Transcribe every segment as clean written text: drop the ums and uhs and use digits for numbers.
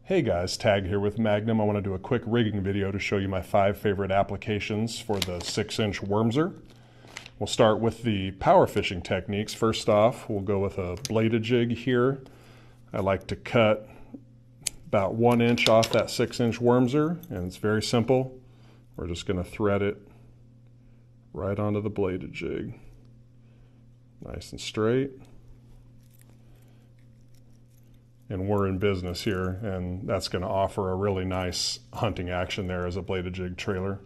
Hey guys, Tag here with Magnum. I want to do a quick rigging video to show you my 5 favorite applications for the 6-inch Wormser. We'll start with the power fishing techniques. First off, we'll go with a bladed jig here. I like to cut about 1 inch off that 6-inch Wormser, and it's very simple. We're just going to thread it right onto the bladed jig. Nice and straight. And we're in business here, and that's going to offer a really nice hunting action there as a bladed jig trailer.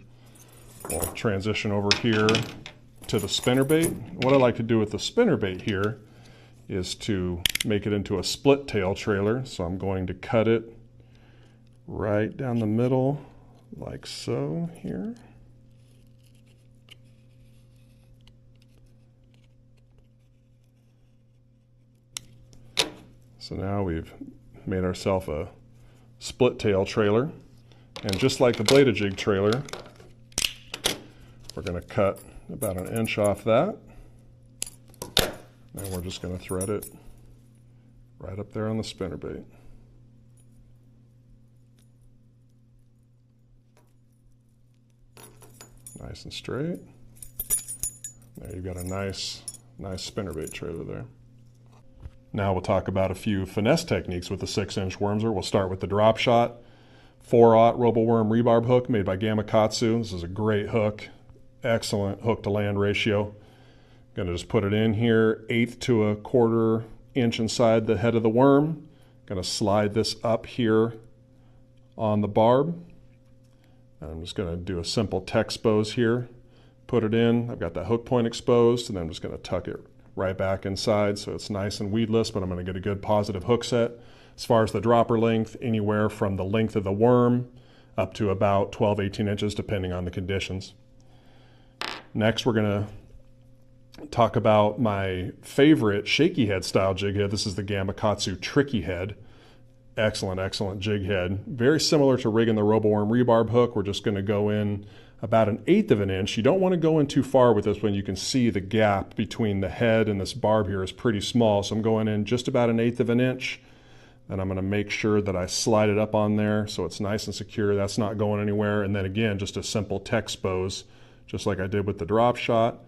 We'll transition over here to the spinnerbait. What I like to do with the spinnerbait here is to make it into a split tail trailer. So I'm going to cut it right down the middle like so here. So now we've made ourselves a split tail trailer, and just like the bladed jig trailer, we're going to cut about 1 inch off that, and we're just going to thread it right up there on the spinnerbait. Nice and straight. There you've got a nice spinnerbait trailer there. Now we'll talk about a few finesse techniques with the 6-inch Wormser. We'll start with the drop shot. 4/0 Roboworm rebarb hook made by Gamakatsu. This is a great hook. Excellent hook to land ratio. Gonna just put it in here, 1/8 to 1/4 inch inside the head of the worm. Gonna slide this up here on the barb. I'm just gonna do a simple tech expose here. Put it in, I've got that hook point exposed, and then I'm just gonna tuck it right back inside so it's nice and weedless, but I'm going to get a good positive hook set. As far as the dropper length, anywhere from the length of the worm up to about 12-18 inches depending on the conditions. Next we're going to talk about my favorite shaky head style jig head. This is the Gamakatsu Tricky Head. Excellent jig head. Very similar to rigging the Roboworm rebarb hook. We're just going to go in about 1/8 of an inch. You don't want to go in too far with this one. You can see the gap between the head and this barb here is pretty small. So I'm going in just about 1/8 of an inch. And I'm going to make sure that I slide it up on there so it's nice and secure. That's not going anywhere. And then again, just a simple tech expose, just like I did with the drop shot.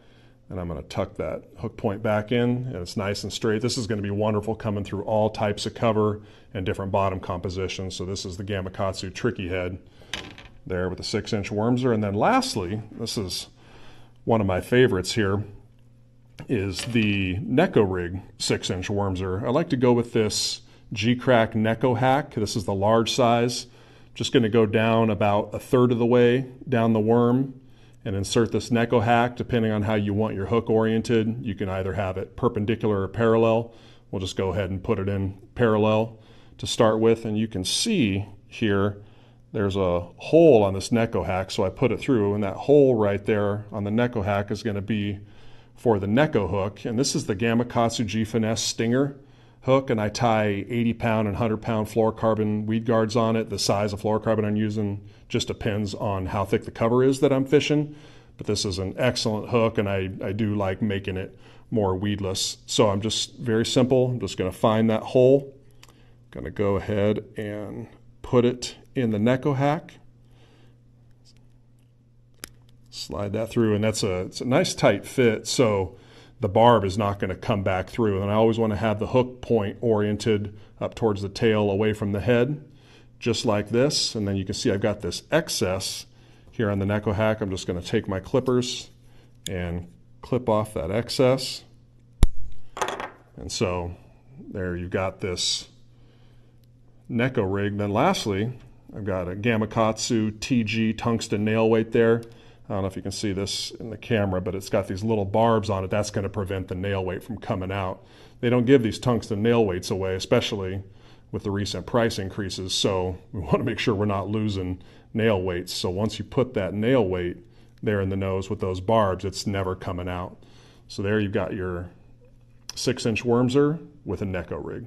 And I'm going to tuck that hook point back in, and it's nice and straight. This is going to be wonderful coming through all types of cover and different bottom compositions. So this is the Gamakatsu Tricky Head there with the 6-inch Wormser. And then lastly, this is one of my favorites here, is the Neko Rig 6-inch Wormser. I like to go with this G-Crack Neko hack. This is the large size. Just going to go down about 1/3 of the way down the worm and insert this Neko hack. Depending on how you want your hook oriented, you can either have it perpendicular or parallel. We'll just go ahead and put it in parallel to start with, and you can see here there's a hole on this Neko hack, so I put it through, and that hole right there on the Neko hack is going to be for the Neko hook. And this is the Gamakatsu G-Finesse Stinger hook, and I tie 80-pound and 100-pound fluorocarbon weed guards on it. The size of fluorocarbon I'm using just depends on how thick the cover is that I'm fishing, but this is an excellent hook, and I do like making it more weedless. So I'm just very simple. I'm just going to find that hole. Going to go ahead and put it in the Neko hack, slide that through, and it's a nice tight fit, so the barb is not going to come back through. And I always want to have the hook point oriented up towards the tail away from the head, just like this. And then you can see I've got this excess here on the Neko hack. I'm just going to take my clippers and clip off that excess. And so there you've got this Neko rig. Then lastly, I've got a Gamakatsu TG tungsten nail weight there. I don't know if you can see this in the camera, but it's got these little barbs on it. That's going to prevent the nail weight from coming out. They don't give these tungsten nail weights away, especially with the recent price increases. So we want to make sure we're not losing nail weights. So once you put that nail weight there in the nose with those barbs, it's never coming out. So there you've got your 6-inch Wormser with a Neko rig.